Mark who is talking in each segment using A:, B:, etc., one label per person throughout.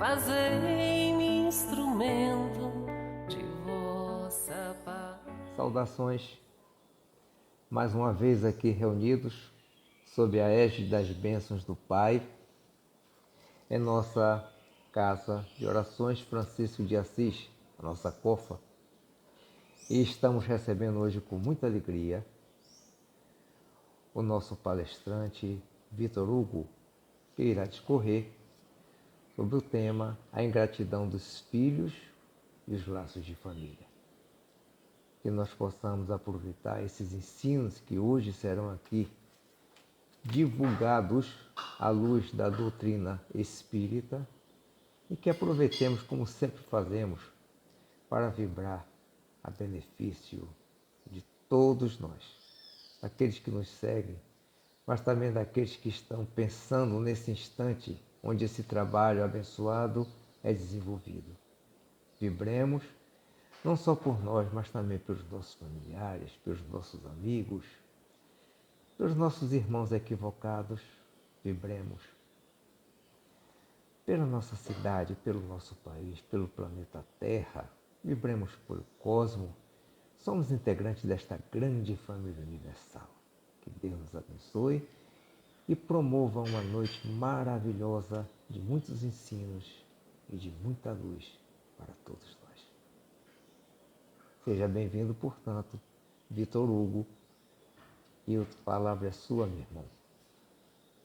A: fazei-me instrumento de vossa paz.
B: Saudações, mais uma vez aqui reunidos sob a égide das bênçãos do Pai, em nossa Casa de Orações Francisco de Assis, a nossa COFA, e estamos recebendo hoje com muita alegria o nosso palestrante Vitor Hugo, que irá discorrer sobre o tema A Ingratidão dos Filhos e os Laços de Família. Que nós possamos aproveitar esses ensinos que hoje serão aqui divulgados à luz da doutrina espírita e que aproveitemos, como sempre fazemos, para vibrar a benefício de todos nós, daqueles que nos seguem, mas também daqueles que estão pensando nesse instante onde esse trabalho abençoado é desenvolvido. Vibremos não só por nós, mas também pelos nossos familiares, pelos nossos amigos, pelos nossos irmãos equivocados. Vibremos pela nossa cidade, pelo nosso país, pelo planeta Terra. Vibremos pelo cosmos. Somos integrantes desta grande família universal. Que Deus nos abençoe e promova uma noite maravilhosa de muitos ensinos e de muita luz para todos nós. Seja bem-vindo, portanto, Vitor Hugo, e a palavra é sua, meu irmão.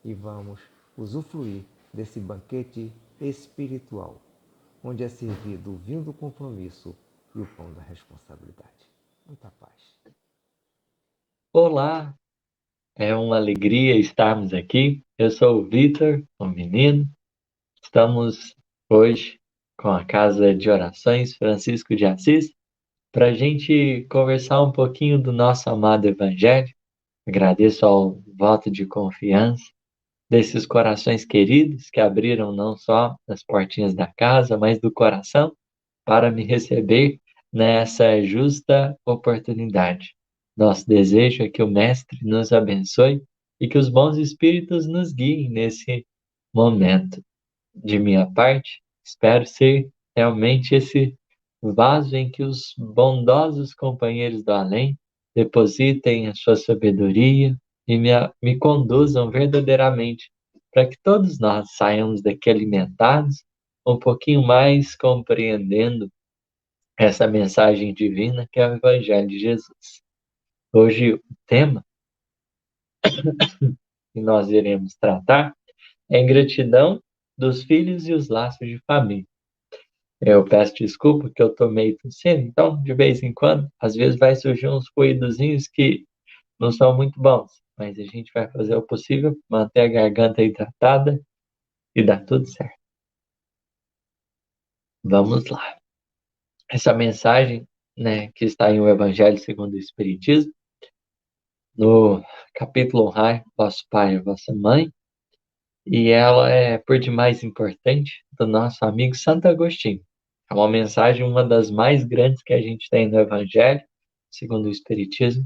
B: E vamos usufruir desse banquete espiritual, onde é servido o vinho do compromisso e o pão da responsabilidade. Muita paz.
C: Olá, é uma alegria estarmos aqui. Eu sou o Vitor, um menino. Estamos hoje com a Casa de Orações Francisco de Assis para a gente conversar um pouquinho do nosso amado Evangelho. Agradeço ao voto de confiança desses corações queridos que abriram não só as portinhas da casa, mas do coração para me receber nessa justa oportunidade. Nosso desejo é que o Mestre nos abençoe e que os bons espíritos nos guiem nesse momento. De minha parte, espero ser realmente esse vaso em que os bondosos companheiros do além depositem a sua sabedoria e me conduzam verdadeiramente para que todos nós saiamos daqui alimentados, um pouquinho mais compreendendo essa mensagem divina que é o Evangelho de Jesus. Hoje o tema que nós iremos tratar é a ingratidão dos filhos e os laços de família. Eu peço desculpa que eu tô meio tossindo, então de vez em quando, às vezes vai surgir uns ruídozinhos que não são muito bons, mas a gente vai fazer o possível, manter a garganta hidratada e dá tudo certo. Vamos lá. Essa mensagem, né, que está em o Evangelho segundo o Espiritismo, no capítulo Honrai vosso pai e vossa mãe, e ela é por demais importante, do nosso amigo Santo Agostinho. É uma mensagem, uma das mais grandes que a gente tem no Evangelho, segundo o Espiritismo,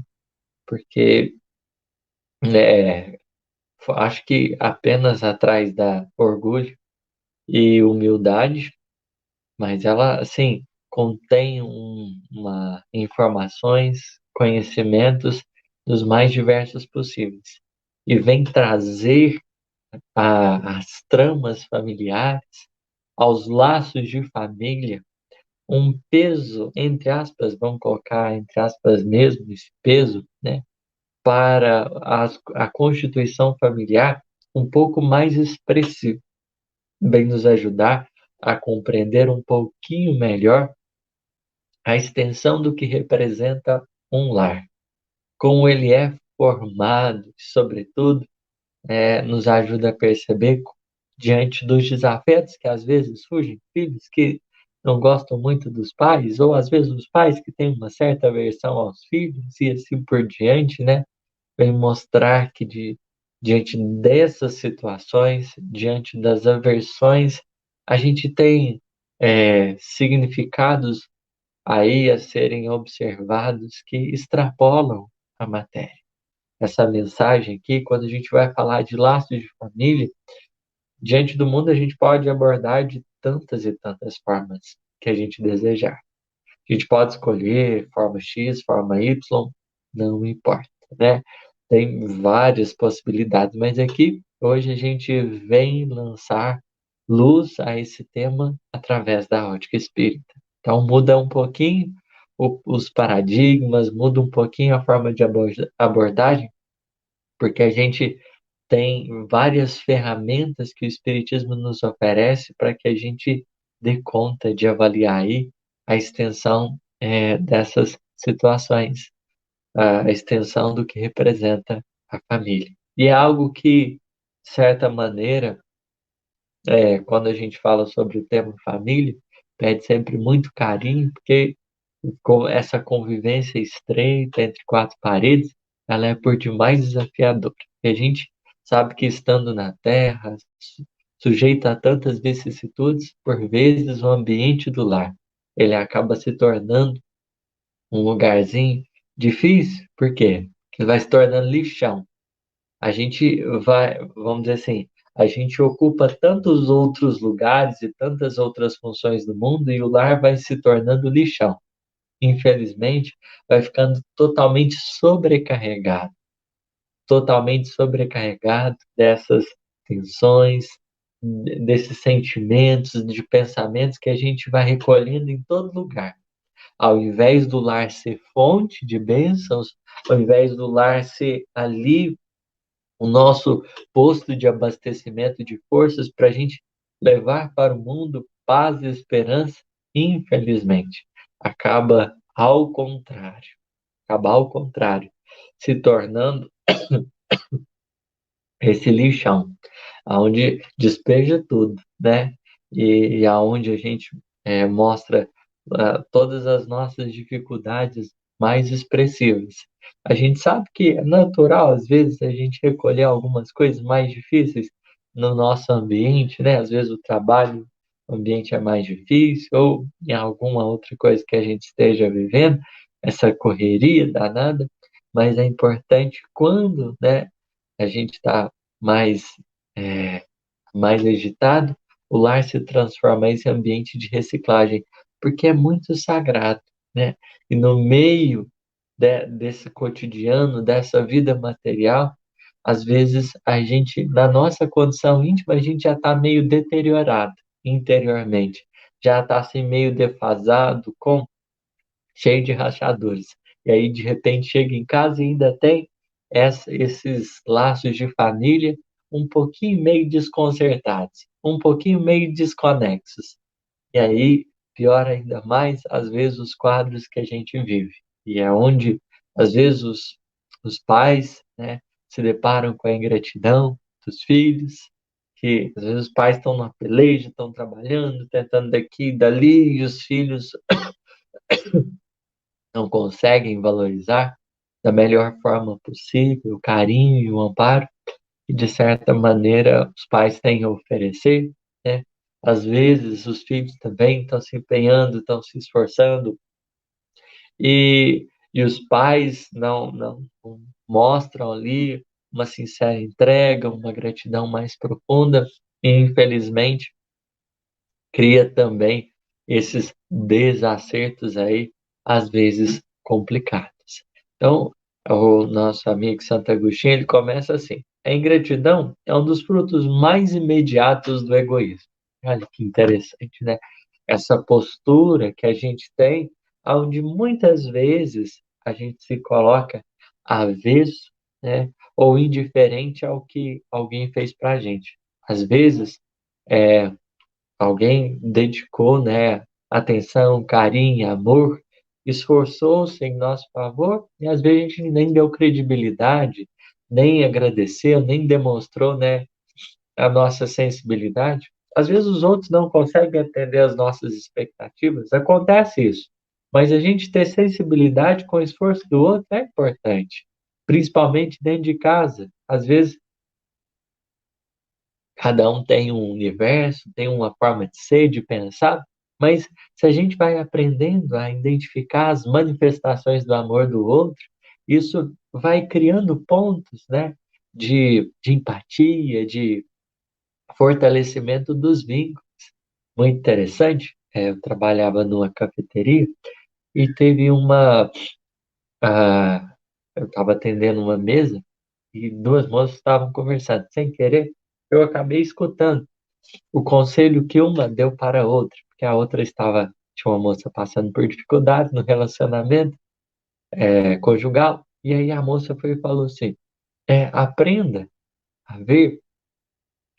C: porque acho que apenas atrás da orgulho e humildade, mas ela, assim, contém informações, conhecimentos dos mais diversos possíveis e vem trazer às tramas familiares, aos laços de família, um peso, entre aspas, vamos colocar entre aspas mesmo esse peso, né, para a constituição familiar um pouco mais expressivo, vem nos ajudar a compreender um pouquinho melhor a extensão do que representa um lar, como ele é formado, sobretudo, nos ajuda a perceber diante dos desafios que às vezes surgem, filhos que não gostam muito dos pais, ou às vezes os pais que têm uma certa aversão aos filhos e assim por diante, né? Vem mostrar que diante dessas situações, diante das aversões, a gente tem significados aí a serem observados que extrapolam a matéria. Essa mensagem aqui, quando a gente vai falar de laços de família, diante do mundo a gente pode abordar de tantas e tantas formas que a gente desejar. A gente pode escolher forma X, forma Y, não importa, né? Tem várias possibilidades, mas aqui hoje a gente vem lançar luz a esse tema através da ótica espírita. Então muda um pouquinho os paradigmas, muda um pouquinho a forma de abordagem, porque a gente tem várias ferramentas que o Espiritismo nos oferece para que a gente dê conta de avaliar aí a extensão dessas situações, a extensão do que representa a família. E é algo que, de certa maneira, quando a gente fala sobre o tema família, pede sempre muito carinho, porque com essa convivência estreita entre quatro paredes, ela é por demais desafiadora. E a gente sabe que estando na Terra, sujeita a tantas vicissitudes, por vezes o ambiente do lar, ele acaba se tornando um lugarzinho difícil, por quê? Porque ele vai se tornando lixão. A gente vai, vamos dizer assim, a gente ocupa tantos outros lugares e tantas outras funções do mundo e o lar vai se tornando lixão. Infelizmente, vai ficando totalmente sobrecarregado dessas tensões, desses sentimentos, de pensamentos que a gente vai recolhendo em todo lugar. Ao invés do lar ser fonte de bênçãos, ao invés do lar ser ali o nosso posto de abastecimento de forças para a gente levar para o mundo paz e esperança, infelizmente, acaba ao contrário, se tornando esse lixão, aonde despeja tudo, né? E aonde a gente mostra todas as nossas dificuldades mais expressivas. A gente sabe que é natural, às vezes, a gente recolher algumas coisas mais difíceis no nosso ambiente, né? Às vezes o trabalho, o ambiente é mais difícil, ou em alguma outra coisa que a gente esteja vivendo, essa correria danada, mas é importante quando, né, a gente está mais, é, mais agitado, o lar se transforma em esse ambiente de reciclagem, porque é muito sagrado, né? E no meio desse cotidiano, dessa vida material, às vezes a gente, na nossa condição íntima, a gente já está meio deteriorado interiormente, já está assim meio defasado, cheio de rachaduras. E aí, de repente, chega em casa e ainda tem esses laços de família um pouquinho meio desconcertados, um pouquinho meio desconexos. E aí, piora ainda mais, às vezes, os quadros que a gente vive. E é onde, às vezes, os pais, né, se deparam com a ingratidão dos filhos, que às vezes os pais estão na peleja, estão trabalhando, tentando daqui e dali, e os filhos não conseguem valorizar da melhor forma possível o carinho e o amparo que, de certa maneira, os pais têm a oferecer, né? Às vezes, os filhos também estão se empenhando, estão se esforçando, e os pais não mostram ali uma sincera entrega, uma gratidão mais profunda, e, infelizmente, cria também esses desacertos aí, às vezes complicados. Então, o nosso amigo Santo Agostinho, ele começa assim: a ingratidão é um dos frutos mais imediatos do egoísmo. Olha que interessante, né? Essa postura que a gente tem, onde muitas vezes a gente se coloca avesso, né? Ou indiferente ao que alguém fez para a gente. Às vezes, é, alguém dedicou, né, atenção, carinho, amor, esforçou-se em nosso favor e às vezes a gente nem deu credibilidade, nem agradeceu, nem demonstrou, né, a nossa sensibilidade. Às vezes os outros não conseguem atender as nossas expectativas, acontece isso. Mas a gente ter sensibilidade com o esforço do outro é importante, principalmente dentro de casa. Às vezes cada um tem um universo, tem uma forma de ser, de pensar, mas se a gente vai aprendendo a identificar as manifestações do amor do outro, isso vai criando pontos, né, de empatia, de fortalecimento dos vínculos. muito interessante. Eu trabalhava numa cafeteria e teve eu estava atendendo uma mesa e duas moças estavam conversando. Sem querer, eu acabei escutando o conselho que uma deu para a outra, porque a outra tinha uma moça passando por dificuldades no relacionamento conjugal, e aí a moça foi e falou assim, aprenda a ver,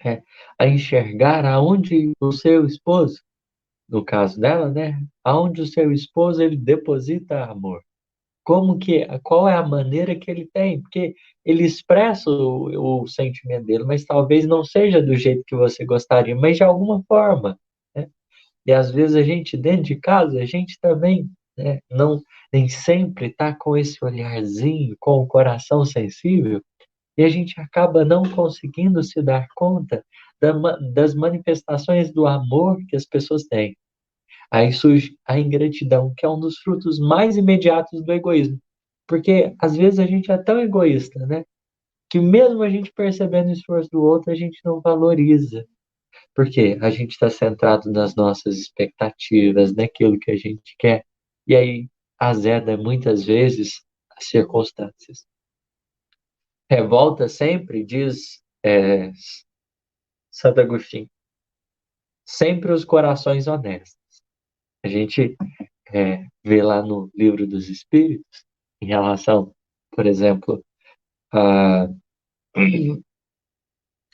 C: é, a enxergar aonde o seu esposo, no caso dela, né, aonde o seu esposo ele deposita amor. Qual é a maneira que ele tem? Porque ele expressa o sentimento dele, mas talvez não seja do jeito que você gostaria, mas de alguma forma, né? E às vezes a gente, dentro de casa, a gente também, né, não, nem sempre está com esse olharzinho, com o coração sensível, e a gente acaba não conseguindo se dar conta das manifestações do amor que as pessoas têm. Aí surge a ingratidão, que é um dos frutos mais imediatos do egoísmo. Porque às vezes a gente é tão egoísta, né? Que mesmo a gente percebendo o esforço do outro, a gente não valoriza. Porque a gente está centrado nas nossas expectativas, naquilo que a gente quer. E aí azeda muitas vezes as circunstâncias. Revolta sempre, diz Santo Agostinho, sempre os corações honestos. A gente vê lá no Livro dos Espíritos, em relação, por exemplo, à,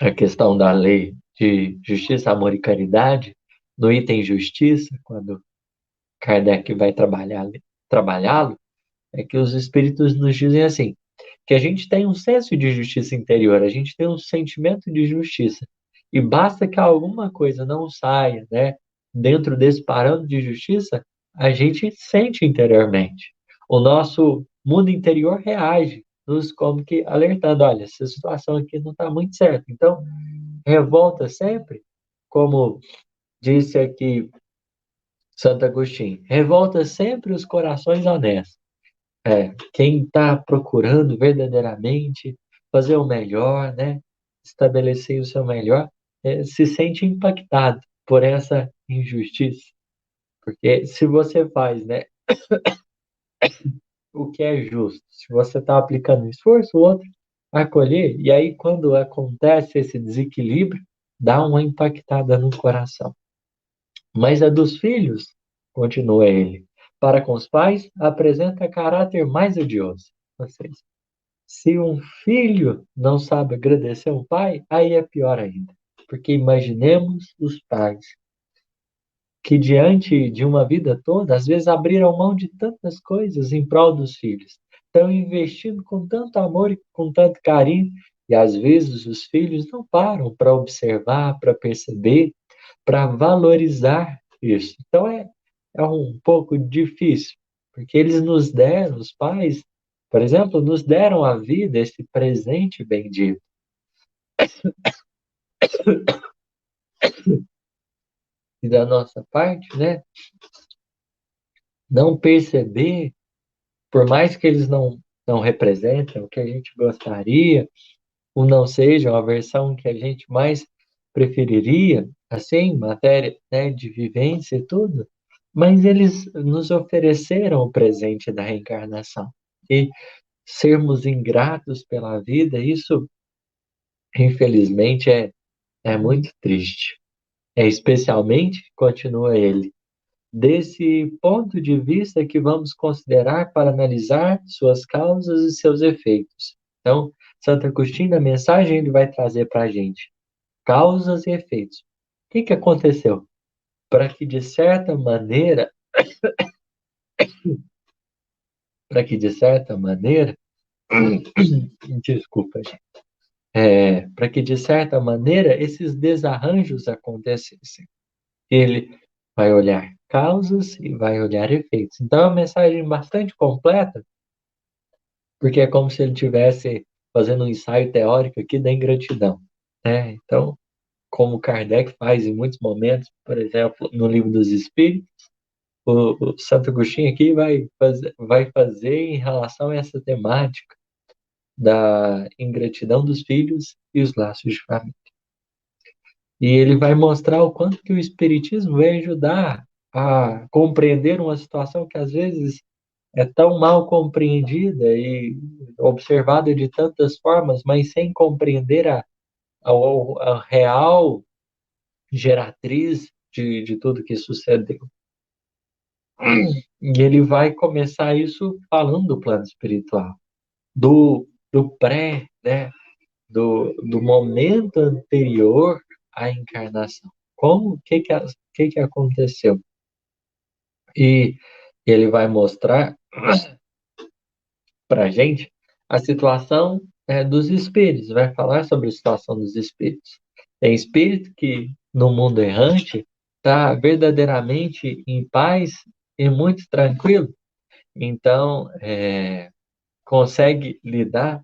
C: à questão da lei de justiça, amor e caridade, no item justiça, quando Kardec vai trabalhá-lo, é que os espíritos nos dizem assim, que a gente tem um senso de justiça interior, a gente tem um sentimento de justiça. E basta que alguma coisa não saia, né, dentro desse parâmetro de justiça, a gente sente interiormente. O nosso mundo interior reage, nos como que alertando, olha, essa situação aqui não está muito certa. Então, revolta sempre, como disse aqui Santo Agostinho, revolta sempre os corações honestos. Quem está procurando verdadeiramente fazer o melhor, né, estabelecer o seu melhor, se sente impactado por essa injustiça. Porque se você faz, né, o que é justo, se você está aplicando esforço, o outro acolher, e aí quando acontece esse desequilíbrio, dá uma impactada no coração. Mas a dos filhos, continua ele, para com os pais, apresenta caráter mais odioso. Ou seja, se um filho não sabe agradecer um pai, aí é pior ainda. Porque imaginemos os pais que, diante de uma vida toda, às vezes abriram mão de tantas coisas em prol dos filhos. Estão investindo com tanto amor e com tanto carinho, e às vezes os filhos não param para observar, para perceber, para valorizar isso. Então é um pouco difícil, porque eles nos deram, os pais, por exemplo, nos deram a vida, esse presente bendito. E da nossa parte, né, não perceber, por mais que eles não representem o que a gente gostaria, ou não sejam a versão que a gente mais preferiria, assim, matéria, né, de vivência e tudo, mas eles nos ofereceram o presente da reencarnação. E sermos ingratos pela vida, isso, infelizmente, é muito triste. É especialmente, continua ele, desse ponto de vista que vamos considerar para analisar suas causas e seus efeitos. Então, Santo Agostinho, na mensagem, ele vai trazer para a gente causas e efeitos. O que aconteceu? Para que, de certa maneira, para que, de certa maneira, desculpa, gente, para que, de certa maneira, esses desarranjos acontecessem. Ele vai olhar causas e vai olhar efeitos. Então, é uma mensagem bastante completa, porque é como se ele estivesse fazendo um ensaio teórico aqui da ingratidão, né? Então, como Kardec faz em muitos momentos, por exemplo, no Livro dos Espíritos, o Santo Agostinho aqui vai fazer em relação a essa temática da ingratidão dos filhos e os laços de família. E ele vai mostrar o quanto que o Espiritismo vai ajudar a compreender uma situação que às vezes é tão mal compreendida e observada de tantas formas, mas sem compreender a real geratriz de tudo que sucedeu. E ele vai começar isso falando do plano espiritual, do pré, né? Do momento anterior à encarnação. Como, o que aconteceu? E ele vai mostrar para a gente a situação dos espíritos, vai falar sobre a situação dos espíritos. Tem espírito que no mundo errante está verdadeiramente em paz e muito tranquilo, então consegue lidar.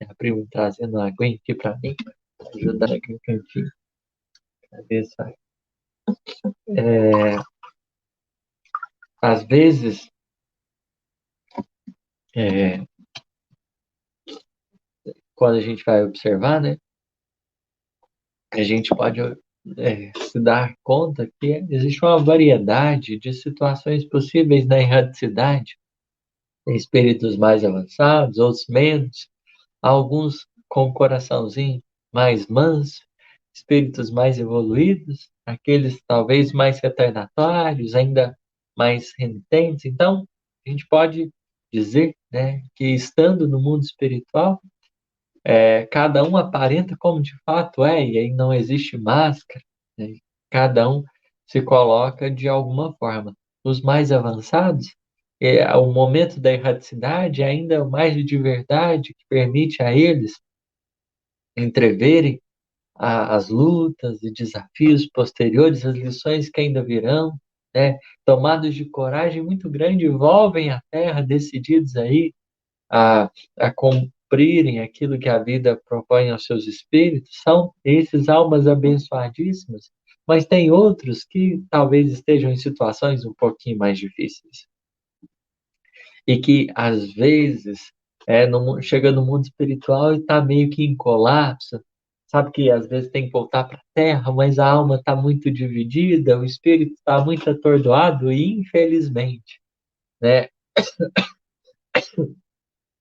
C: A prima trazendo uma aguinha aqui para mim, ajudar aqui no cantinho. Cabeça. Às vezes, é, quando a gente vai observar, né, a gente pode se dar conta que existe uma variedade de situações possíveis na erraticidade. Tem espíritos mais avançados, outros menos, alguns com o coraçãozinho mais manso, espíritos mais evoluídos, aqueles talvez mais retardatários, ainda mais renitentes. Então, a gente pode dizer, né, que estando no mundo espiritual, cada um aparenta como de fato é, e aí não existe máscara, né? Cada um se coloca de alguma forma. Os mais avançados, o momento da erraticidade é ainda mais de verdade, que permite a eles entreverem as lutas e desafios posteriores, as lições que ainda virão, né? Tomados de coragem muito grande, volvem à Terra decididos aí a, a cumprirem aquilo que a vida propõe aos seus espíritos, são esses almas abençoadíssimas, mas tem outros que talvez estejam em situações um pouquinho mais difíceis e que às vezes chega no mundo espiritual e está meio que em colapso. Sabe que às vezes tem que voltar para a Terra, mas a alma está muito dividida, o espírito está muito atordoado e, infelizmente, né,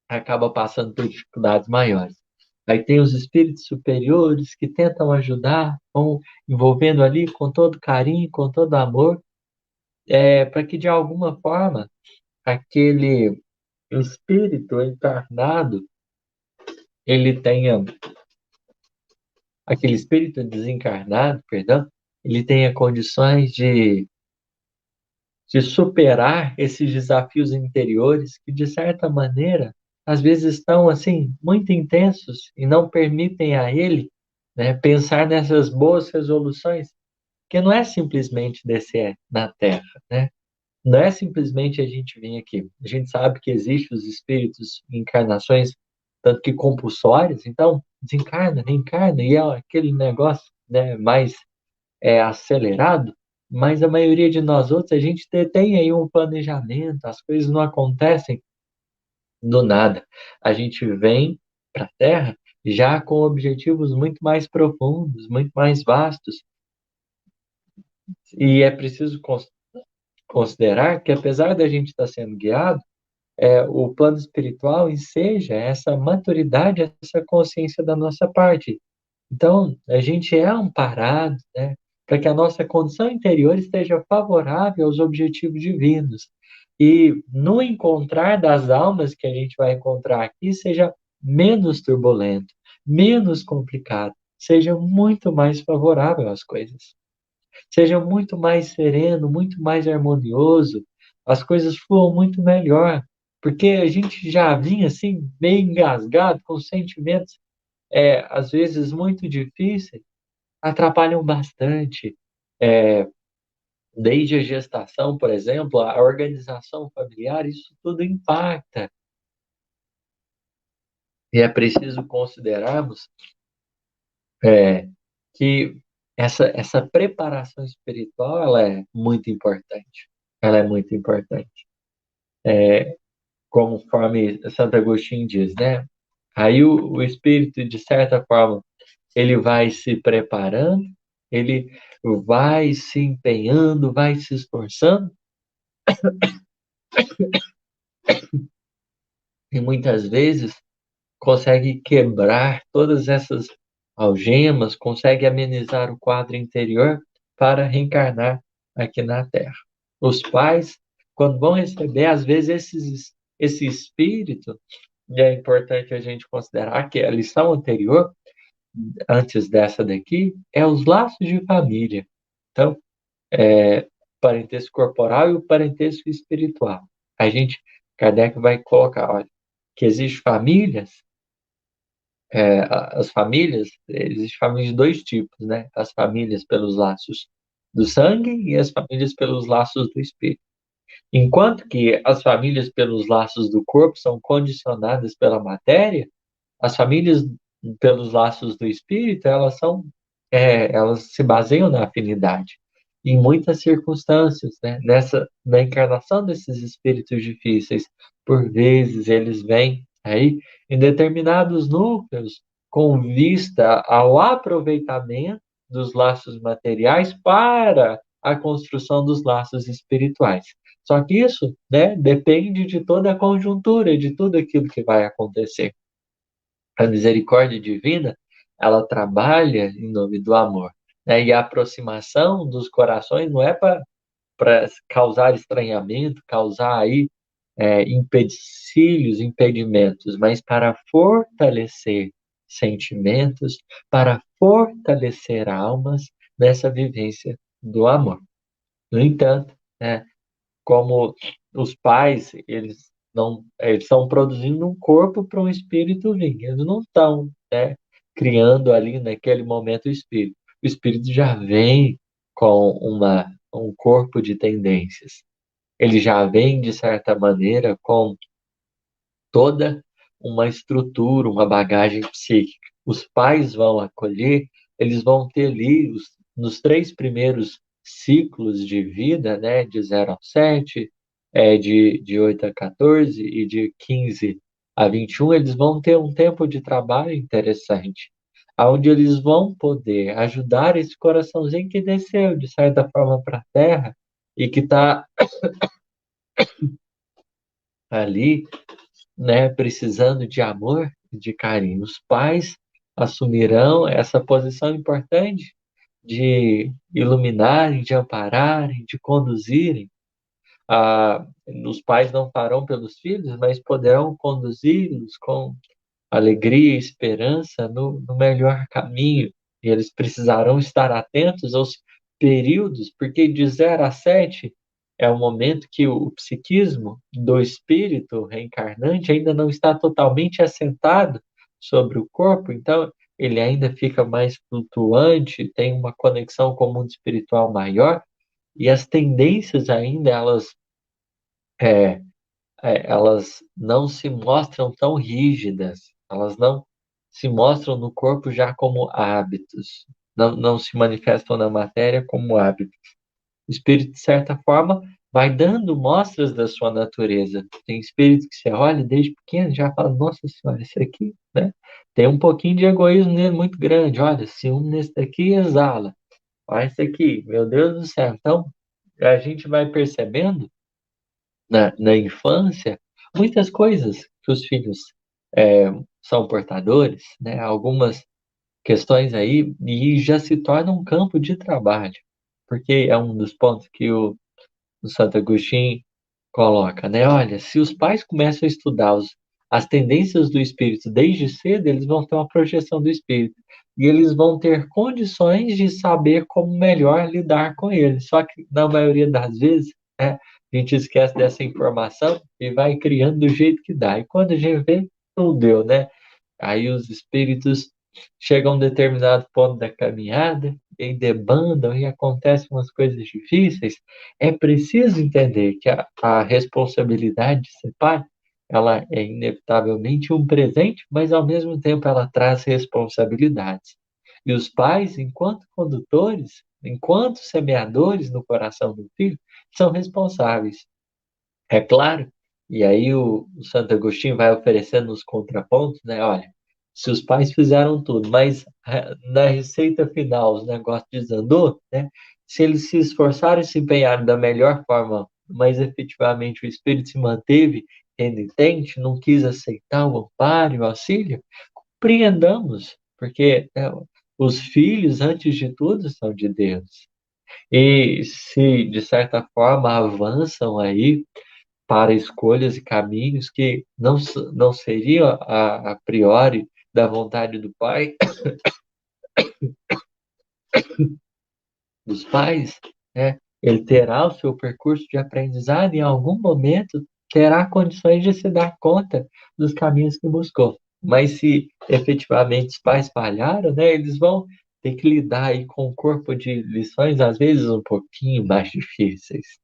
C: acaba passando por dificuldades maiores. Aí tem os espíritos superiores que tentam ajudar, vão envolvendo ali com todo carinho, com todo amor, para que de alguma forma aquele espírito encarnado ele tenha, aquele espírito desencarnado, perdão, ele tenha condições de superar esses desafios interiores que, de certa maneira, às vezes estão assim muito intensos e não permitem a ele, né, pensar nessas boas resoluções, que não é simplesmente descer na Terra, né? Não é simplesmente a gente vir aqui. A gente sabe que existem os espíritos em encarnações, tanto que compulsórias, então desencarna, reencarna, e é aquele negócio, né, mais acelerado, mas a maioria de nós outros, a gente tem aí um planejamento, as coisas não acontecem do nada. A gente vem para a Terra já com objetivos muito mais profundos, muito mais vastos, e é preciso considerar que, apesar da gente estar sendo guiado, o plano espiritual enseja essa maturidade, essa consciência da nossa parte. Então, a gente é amparado, né, para que a nossa condição interior esteja favorável aos objetivos divinos. E no encontrar das almas que a gente vai encontrar aqui, seja menos turbulento, menos complicado, seja muito mais favorável às coisas. Seja muito mais sereno, muito mais harmonioso, as coisas fluam muito melhor, porque a gente já vinha assim, meio engasgado, com sentimentos às vezes muito difíceis, atrapalham bastante. É, Desde a gestação, por exemplo, a organização familiar, isso tudo impacta. E é preciso considerarmos é, que essa preparação espiritual ela é muito importante. Ela é muito importante. Conforme Santo Agostinho diz, né? Aí o espírito, de certa forma, ele vai se preparando, ele vai se empenhando, vai se esforçando, e muitas vezes consegue quebrar todas essas algemas, consegue amenizar o quadro interior para reencarnar aqui na Terra. Os pais, quando vão receber, às vezes, esse espírito, e é importante a gente considerar que a lição anterior, antes dessa daqui, é os laços de família. Então, parentesco corporal e o parentesco espiritual. Kardec vai colocar, olha, que existem famílias, as famílias, existem famílias de dois tipos, né? As famílias pelos laços do sangue e as famílias pelos laços do espírito. Enquanto que as famílias pelos laços do corpo são condicionadas pela matéria, as famílias pelos laços do espírito, elas se baseiam na afinidade. Em muitas circunstâncias, né? Na encarnação desses espíritos difíceis, por vezes eles vêm aí em determinados núcleos com vista ao aproveitamento dos laços materiais para a construção dos laços espirituais. Só que isso, né, depende de toda a conjuntura, de tudo aquilo que vai acontecer. A misericórdia divina, ela trabalha em nome do amor, né? E a aproximação dos corações não é para causar estranhamento, causar aí empecilhos, impedimentos, mas para fortalecer sentimentos, para fortalecer almas nessa vivência do amor. No entanto, né, como os pais, eles estão produzindo um corpo para um espírito vir. Eles não estão, né, criando ali naquele momento o espírito. O espírito já vem com um corpo de tendências. Ele já vem, de certa maneira, com toda uma estrutura, uma bagagem psíquica. Os pais vão acolher, eles vão ter ali, nos 3 primeiros ciclos de vida, né, de 0 a 7, de 8 a 14 e de 15 a 21, eles vão ter um tempo de trabalho interessante, onde eles vão poder ajudar esse coraçãozinho que desceu, de certa forma, para a Terra e que está ali, né, precisando de amor e de carinho. Os pais assumirão essa posição importante de iluminarem, de ampararem, de conduzirem. Os pais não farão pelos filhos, mas poderão conduzi-los com alegria e esperança no melhor caminho. E eles precisarão estar atentos aos períodos, porque de 0 a 7 é o momento que o psiquismo do espírito reencarnante ainda não está totalmente assentado sobre o corpo, então ele ainda fica mais flutuante, tem uma conexão com o mundo espiritual maior, e as tendências ainda é, elas não se mostram tão rígidas, elas não se mostram no corpo já como hábitos, não se manifestam na matéria como hábitos. O espírito, de certa forma, vai dando mostras da sua natureza. Tem espírito que você olha desde pequeno e já fala, nossa senhora, esse aqui, né? Tem um pouquinho de egoísmo nele muito grande. Olha, ciúme nesse daqui exala. Olha esse aqui, meu Deus do céu. Então, a gente vai percebendo na infância muitas coisas que os filhos é, são portadores, né? Algumas questões aí, e já se torna um campo de trabalho, porque é um dos pontos que o Santo Agostinho coloca, né? Olha, se os pais começam a estudar as tendências do espírito desde cedo, eles vão ter uma projeção do espírito. E eles vão ter condições de saber como melhor lidar com ele. Só que, na maioria das vezes, né, a gente esquece dessa informação e vai criando do jeito que dá. E quando a gente vê, não deu, né? Aí os espíritos chegam a um determinado ponto da caminhada e debandam e acontecem umas coisas difíceis. É preciso entender que a responsabilidade de ser pai, ela é inevitavelmente um presente, mas ao mesmo tempo ela traz responsabilidades. E os pais, enquanto condutores, enquanto semeadores no coração do filho, são responsáveis. É claro, e aí o Santo Agostinho vai oferecendo os contrapontos, né? Olha, Se os pais fizeram tudo, mas na receita final os negócios desandou, né? Se eles se esforçaram e se empenharam da melhor forma, mas efetivamente o espírito se manteve renitente, não quis aceitar o amparo e o auxílio, compreendamos, porque os filhos, antes de tudo, são de Deus. E se, de certa forma, avançam aí para escolhas e caminhos que não seriam a priori da vontade do pai, dos pais, né? Ele terá o seu percurso de aprendizado e em algum momento terá condições de se dar conta dos caminhos que buscou. Mas se efetivamente os pais falharam, né, eles vão ter que lidar aí com um corpo de lições, às vezes um pouquinho mais difíceis.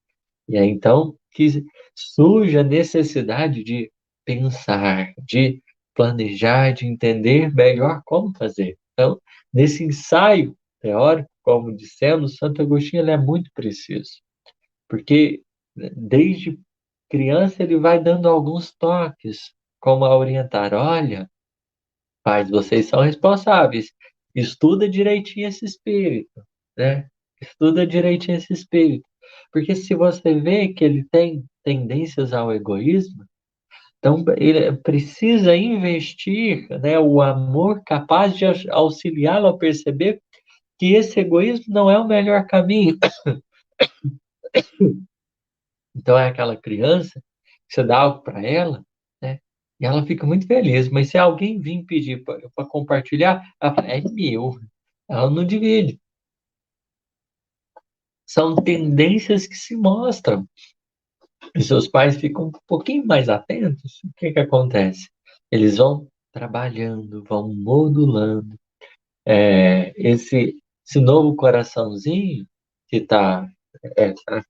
C: E é então que surge a necessidade de pensar, de planejar, de entender melhor como fazer. Então, nesse ensaio teórico, como dissemos, Santo Agostinho ele é muito preciso, porque desde criança ele vai dando alguns toques, como a orientar, olha, pais, vocês são responsáveis, estuda direitinho esse espírito, né? Estuda direitinho esse espírito. Porque se você vê que ele tem tendências ao egoísmo, então ele precisa investir, né, o amor capaz de auxiliá-lo a perceber que esse egoísmo não é o melhor caminho. Então é aquela criança que você dá algo para ela, né? E ela fica muito feliz. Mas se alguém vir pedir para compartilhar, ela fala, é meu. Ela não divide. São tendências que se mostram. E seus pais ficam um pouquinho mais atentos. O que que acontece? Eles vão trabalhando, vão modulando. Esse novo coraçãozinho que está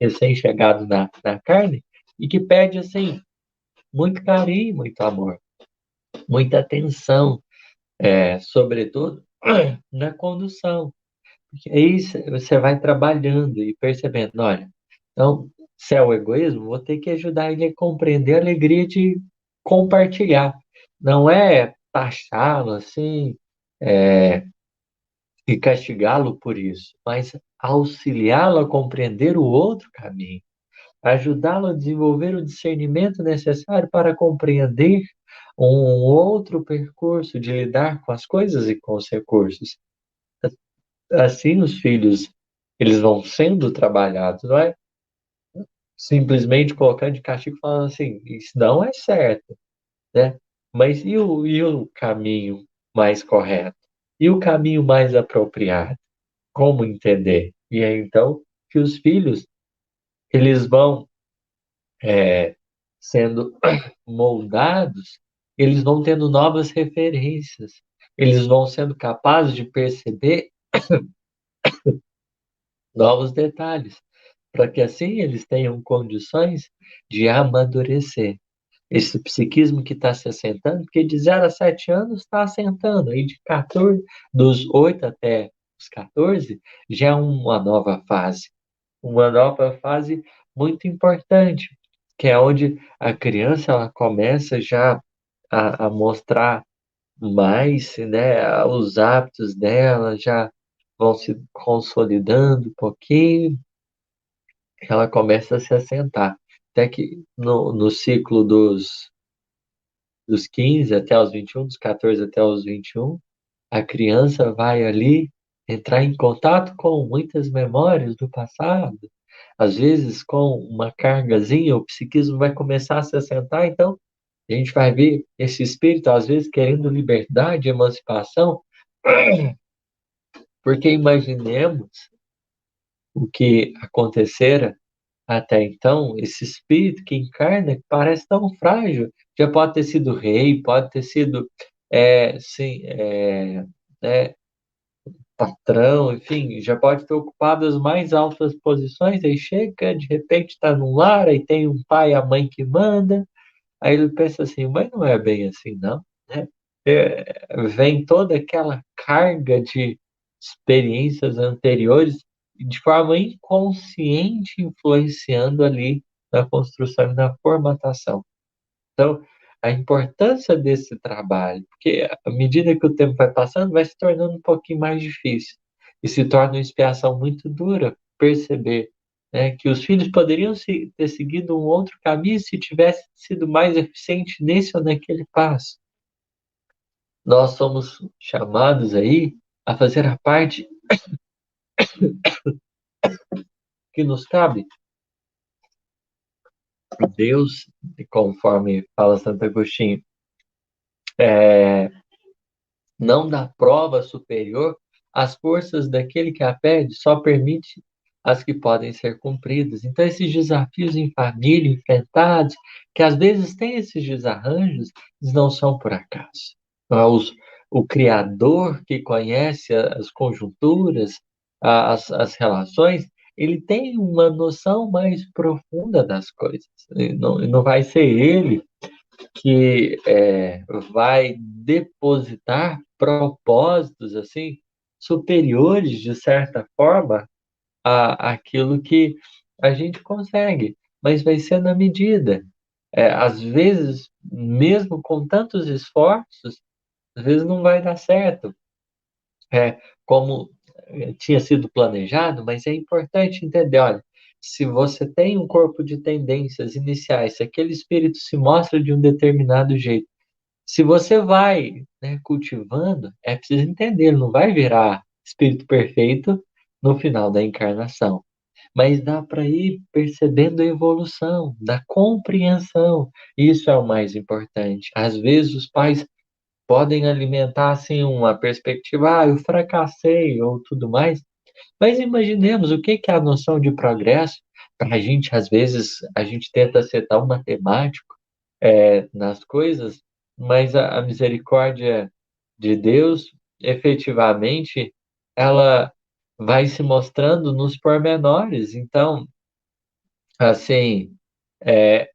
C: recém-chegado na carne e que pede assim muito carinho, muito amor, muita atenção, sobretudo na condução. Porque aí você vai trabalhando e percebendo, olha, então, se é o egoísmo, vou ter que ajudar ele a compreender a alegria de compartilhar. Não é taxá-lo assim, é, e castigá-lo por isso, mas auxiliá-lo a compreender o outro caminho, ajudá-lo a desenvolver o discernimento necessário para compreender um outro percurso de lidar com as coisas e com os recursos. Assim, os filhos eles vão sendo trabalhados, não é simplesmente colocando de castigo falando assim, isso não é certo, né? Mas e o caminho mais correto? E o caminho mais apropriado? Como entender? E é então que os filhos eles vão sendo moldados, eles vão tendo novas referências, eles vão sendo capazes de perceber novos detalhes, para que assim eles tenham condições de amadurecer. Esse psiquismo que está se assentando, porque de 0 a 7 anos está assentando, aí de 14, dos 8 até os 14, já é uma nova fase muito importante, que é onde a criança ela começa já a mostrar mais, né, os hábitos dela já vão se consolidando um pouquinho, ela começa a se assentar. Até que no ciclo dos 15 até os 21, dos 14 até os 21, a criança vai ali entrar em contato com muitas memórias do passado, às vezes com uma cargazinha, o psiquismo vai começar a se assentar, então a gente vai ver esse espírito, às vezes, querendo liberdade, emancipação, porque imaginemos o que acontecera até então, esse espírito que encarna, que parece tão frágil, já pode ter sido rei, pode ter sido, sim, né, patrão, enfim, já pode ter ocupado as mais altas posições, aí chega, de repente está num lar, aí tem um pai e a mãe que manda, aí ele pensa assim, mas não é bem assim, não, né? Vem toda aquela carga de experiências anteriores de forma inconsciente influenciando ali na construção e na formatação. Então, a importância desse trabalho, porque à medida que o tempo vai passando, vai se tornando um pouquinho mais difícil e se torna uma expiação muito dura perceber, né, que os filhos poderiam ter seguido um outro caminho se tivesse sido mais eficiente nesse ou naquele passo. Nós somos chamados aí a fazer a parte que nos cabe. Deus, conforme fala Santo Agostinho, não dá prova superior às forças daquele que a pede, só permite as que podem ser cumpridas. Então, esses desafios em família, enfrentados, que às vezes têm esses desarranjos, eles não são por acaso. O Criador que conhece as conjunturas, as relações, ele tem uma noção mais profunda das coisas. Não vai ser ele que vai depositar propósitos assim superiores de certa forma àquilo que a gente consegue, mas vai ser na medida. Às vezes, mesmo com tantos esforços, às vezes não vai dar certo, como tinha sido planejado, mas é importante entender, olha, se você tem um corpo de tendências iniciais, se aquele espírito se mostra de um determinado jeito, se você vai, né, cultivando, é preciso entender, ele não vai virar espírito perfeito no final da encarnação. Mas dá para ir percebendo a evolução, da compreensão. Isso é o mais importante. Às vezes os pais podem alimentar assim uma perspectiva, eu fracassei ou tudo mais, mas imaginemos o que que é a noção de progresso. Para a gente, às vezes, a gente tenta ser tão matemático nas coisas, mas a misericórdia de Deus, efetivamente, ela vai se mostrando nos pormenores. Então, assim, é,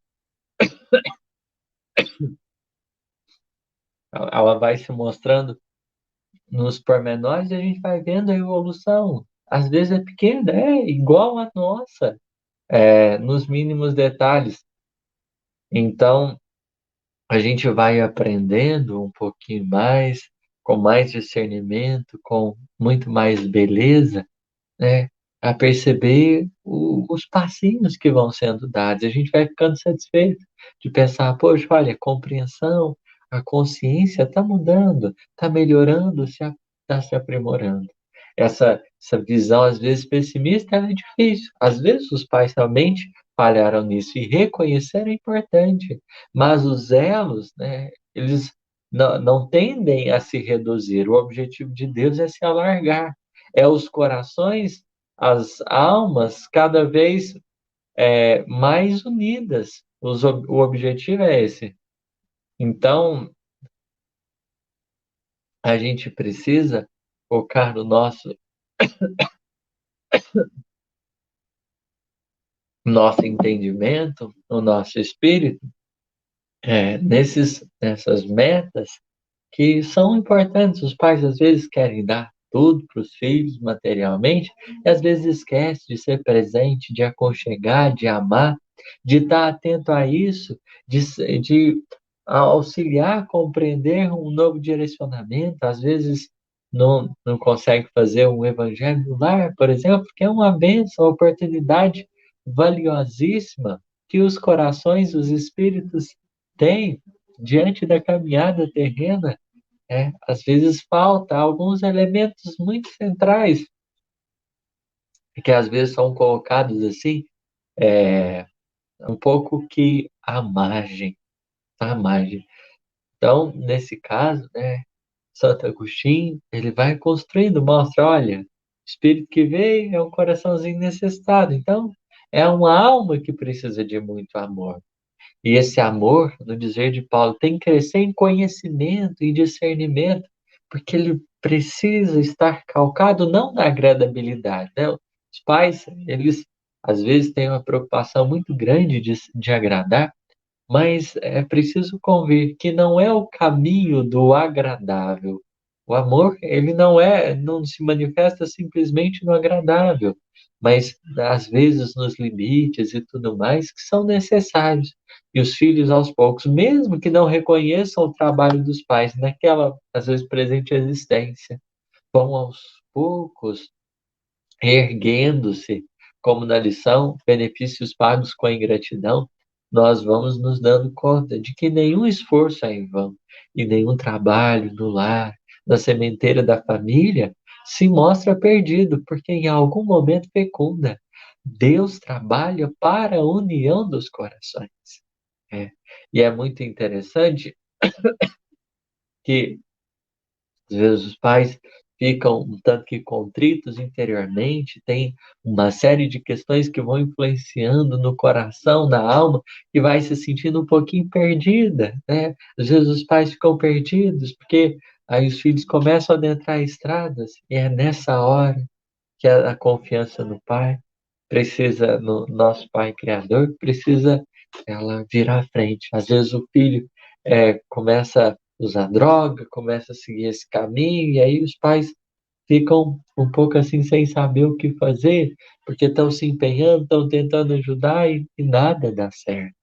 C: ela vai se mostrando nos pormenores e a gente vai vendo a evolução. Às vezes é pequena, é igual a nossa, nos mínimos detalhes. Então, a gente vai aprendendo um pouquinho mais, com mais discernimento, com muito mais beleza, né, a perceber os passinhos que vão sendo dados. A gente vai ficando satisfeito de pensar, poxa, olha, a compreensão, a consciência está mudando, está melhorando, está se aprimorando. Essa visão, às vezes, pessimista, ela é difícil. Às vezes, os pais realmente falharam nisso e reconhecer é importante, mas os elos, né, eles não tendem a se reduzir. O objetivo de Deus é se alargar. É os corações, as almas cada vez mais unidas. O objetivo é esse. Então, a gente precisa focar no nosso entendimento, no nosso espírito, nessas metas que são importantes. Os pais às vezes querem dar tudo para os filhos materialmente e às vezes esquece de ser presente, de aconchegar, de amar, de estar atento a isso, de auxiliar a compreender um novo direcionamento. Às vezes não consegue fazer um evangelho no lar, por exemplo, porque é uma bênção, uma oportunidade valiosíssima que os corações, os espíritos têm diante da caminhada terrena. Às vezes falta alguns elementos muito centrais que às vezes são colocados assim, um pouco que à margem. Então, nesse caso, né, Santo Agostinho, ele vai construindo, mostra, olha, o espírito que veio é um coraçãozinho necessitado. Então, é uma alma que precisa de muito amor. E esse amor, no dizer de Paulo, tem que crescer em conhecimento e discernimento, porque ele precisa estar calcado não na agradabilidade, né? Os pais, eles às vezes têm uma preocupação muito grande de agradar, mas é preciso convir que não é o caminho do agradável, O amor, ele não se manifesta simplesmente no agradável, mas às vezes nos limites e tudo mais que são necessários. E os filhos, aos poucos, mesmo que não reconheçam o trabalho dos pais naquela, às vezes, presente existência, vão aos poucos erguendo-se, como na lição, benefícios pagos com a ingratidão, nós vamos nos dando conta de que nenhum esforço é em vão e nenhum trabalho no lar, na sementeira da família, se mostra perdido, porque em algum momento fecunda. Deus trabalha para a união dos corações. É. E é muito interessante que às vezes os pais ficam um tanto que contritos interiormente, tem uma série de questões que vão influenciando no coração, na alma, e vai se sentindo um pouquinho perdida, né? Às vezes os pais ficam perdidos, porque aí os filhos começam a adentrar estradas, e é nessa hora que a confiança no pai precisa, no nosso pai criador, precisa ela virar à frente. Às vezes o filho começa a usar droga, começa a seguir esse caminho, e aí os pais ficam um pouco assim sem saber o que fazer, porque estão se empenhando, estão tentando ajudar e nada dá certo.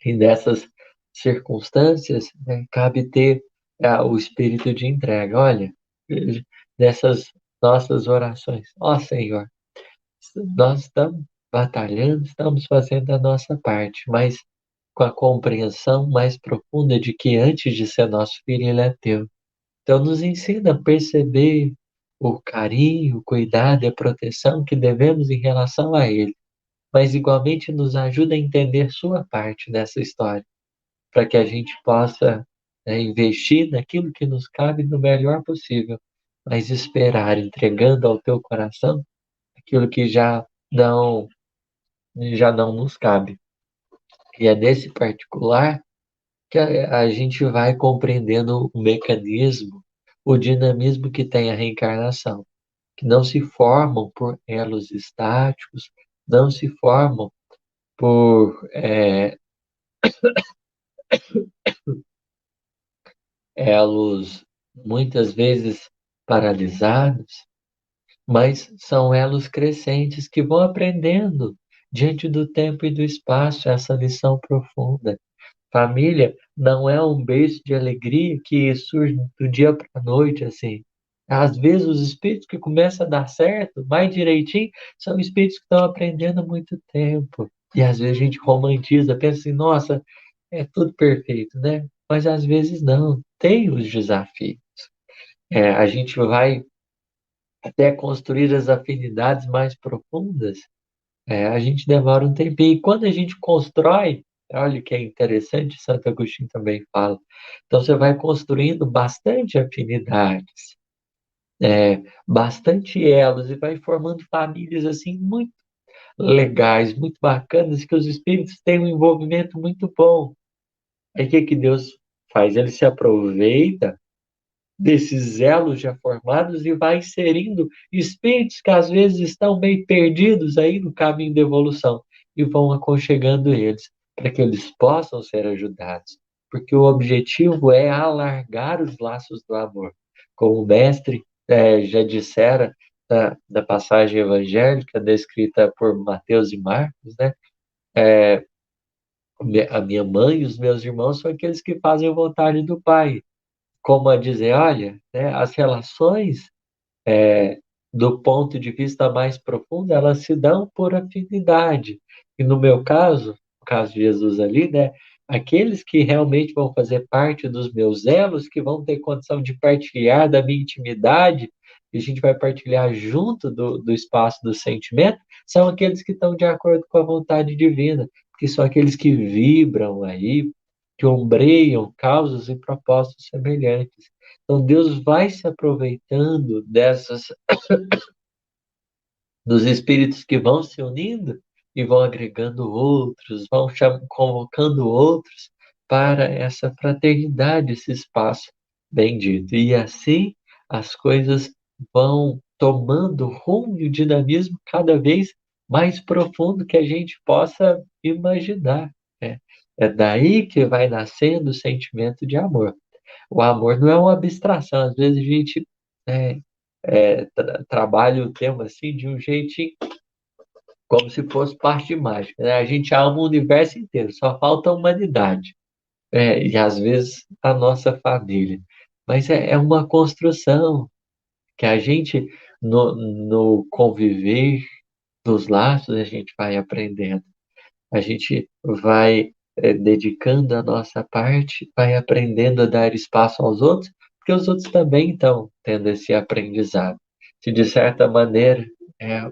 C: E nessas circunstâncias, né, cabe ter o espírito de entrega. Olha, nessas nossas orações, ó Senhor, nós estamos batalhando, estamos fazendo a nossa parte, mas com a compreensão mais profunda de que antes de ser nosso filho, ele é teu. Então, nos ensina a perceber o carinho, o cuidado e a proteção que devemos em relação a ele, mas igualmente nos ajuda a entender sua parte nessa história, para que a gente possa, né, investir naquilo que nos cabe no melhor possível, mas esperar, entregando ao teu coração aquilo que não, já não nos cabe. E é nesse particular que a gente vai compreendendo o mecanismo, o dinamismo que tem a reencarnação, que não se formam por elos estáticos, não se formam por elos muitas vezes paralisados, mas são elos crescentes que vão aprendendo diante do tempo e do espaço essa lição profunda. Família não é um beijo de alegria que surge do dia para a noite, assim. Às vezes os espíritos que começam a dar certo, mais direitinho, são espíritos que estão aprendendo há muito tempo. E às vezes a gente romantiza, pensa assim, nossa, é tudo perfeito, né? Mas às vezes não, tem os desafios. A gente vai até construir as afinidades mais profundas, a gente demora um tempinho. E quando a gente constrói, olha que é interessante, Santo Agostinho também fala. Então você vai construindo bastante afinidades, bastante elos e vai formando famílias assim muito legais, muito bacanas, que os espíritos têm um envolvimento muito bom. Aí o que que Deus faz? Ele se aproveita desses elos já formados e vai inserindo espíritos que às vezes estão meio perdidos aí no caminho da evolução e vão aconchegando eles para que eles possam ser ajudados, porque o objetivo é alargar os laços do amor, como o mestre já dissera da passagem evangélica descrita por Mateus e Marcos, né? A minha mãe e os meus irmãos são aqueles que fazem a vontade do Pai, como a dizer, olha, né, as relações, do ponto de vista mais profundo, elas se dão por afinidade. E no meu caso, no caso de Jesus ali, né, aqueles que realmente vão fazer parte dos meus elos, que vão ter condição de partilhar da minha intimidade, e a gente vai partilhar junto do espaço do sentimento, são aqueles que estão de acordo com a vontade divina, que são aqueles que vibram aí, que ombreiam causas e propósitos semelhantes. Então Deus vai se aproveitando dos espíritos que vão se unindo e vão agregando outros, vão convocando outros para essa fraternidade, esse espaço bendito. E assim as coisas vão tomando rumo e o dinamismo cada vez mais profundo que a gente possa imaginar, né? É daí que vai nascendo o sentimento de amor. O amor não é uma abstração, às vezes a gente né, trabalha o tema assim de um jeito como se fosse parte mágica, né? A gente ama o universo inteiro, só falta a humanidade, e às vezes a nossa família. Mas é uma construção que a gente, no conviver dos laços, a gente vai aprendendo. A gente vai dedicando a nossa parte, vai aprendendo a dar espaço aos outros, porque os outros também estão tendo esse aprendizado. Se de certa maneira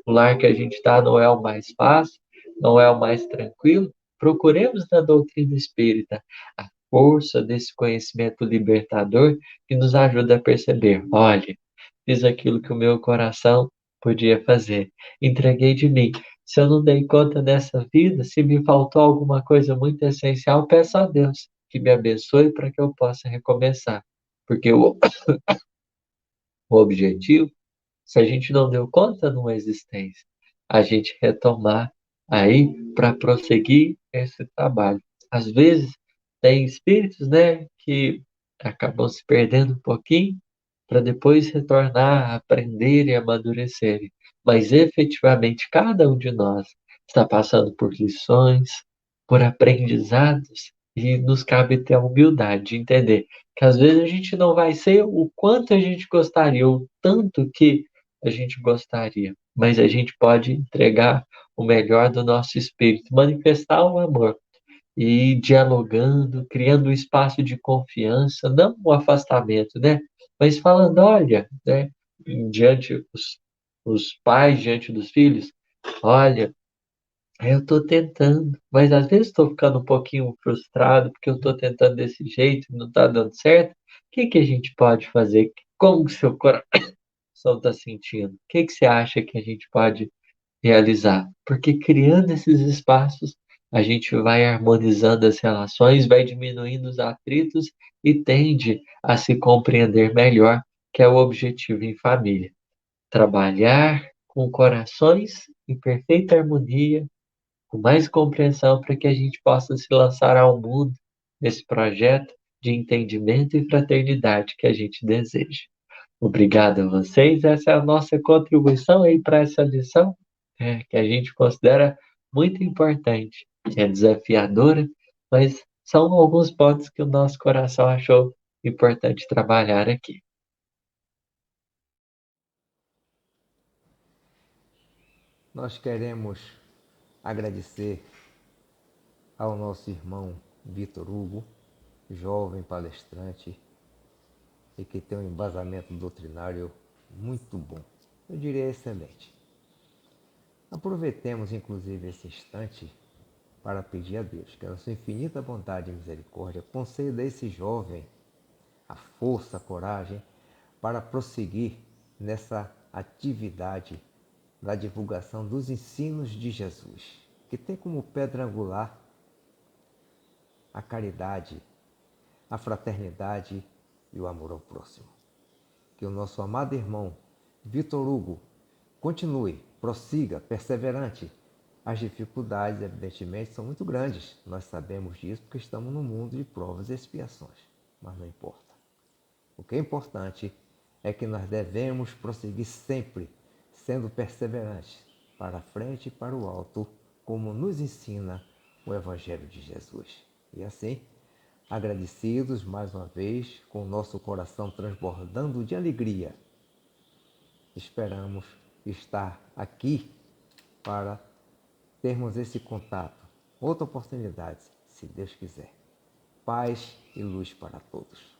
C: o lar que a gente está não é o mais fácil, não é o mais tranquilo, procuremos na doutrina espírita a força desse conhecimento libertador que nos ajuda a perceber: olha, fiz aquilo que o meu coração podia fazer, entreguei de mim. Se eu não dei conta dessa vida, se me faltou alguma coisa muito essencial, peço a Deus que me abençoe para que eu possa recomeçar. Porque o objetivo, se a gente não deu conta numa existência, a gente retomar aí para prosseguir esse trabalho. Às vezes, tem espíritos, né, que acabam se perdendo um pouquinho para depois retornar, aprender e amadurecerem. Mas efetivamente cada um de nós está passando por lições, por aprendizados, e nos cabe ter a humildade de entender que às vezes a gente não vai ser o quanto a gente gostaria, ou tanto que a gente gostaria, mas a gente pode entregar o melhor do nosso espírito, manifestar o amor e ir dialogando, criando um espaço de confiança, não o afastamento, né? Mas falando, olha, né? Diante os pais diante dos filhos, olha, eu estou tentando, mas às vezes estou ficando um pouquinho frustrado porque eu estou tentando desse jeito e não está dando certo. O que que a gente pode fazer? Como que seu coração está sentindo? O que que você acha que a gente pode realizar? Porque criando esses espaços, a gente vai harmonizando as relações, vai diminuindo os atritos e tende a se compreender melhor, que é o objetivo em família. Trabalhar com corações em perfeita harmonia, com mais compreensão, para que a gente possa se lançar ao mundo nesse projeto de entendimento e fraternidade que a gente deseja. Obrigado a vocês. Essa é a nossa contribuição aí para essa lição, que a gente considera muito importante. É desafiadora, mas são alguns pontos que o nosso coração achou importante trabalhar aqui.
B: Nós queremos agradecer ao nosso irmão Vitor Hugo, jovem palestrante e que tem um embasamento doutrinário muito bom, eu diria excelente. Aproveitemos inclusive esse instante para pedir a Deus que a sua infinita bondade e misericórdia conceda a esse jovem a força, a coragem para prosseguir nessa atividade da divulgação dos ensinos de Jesus, que tem como pedra angular a caridade, a fraternidade e o amor ao próximo. Que o nosso amado irmão Vitor Hugo continue, prossiga, perseverante. As dificuldades, evidentemente, são muito grandes. Nós sabemos disso porque estamos num mundo de provas e expiações. Mas não importa. O que é importante é que nós devemos prosseguir sempre, sendo perseverantes, para frente e para o alto, como nos ensina o Evangelho de Jesus. E assim, agradecidos mais uma vez, com o nosso coração transbordando de alegria, esperamos estar aqui para termos esse contato. Outra oportunidade, se Deus quiser. Paz e luz para todos.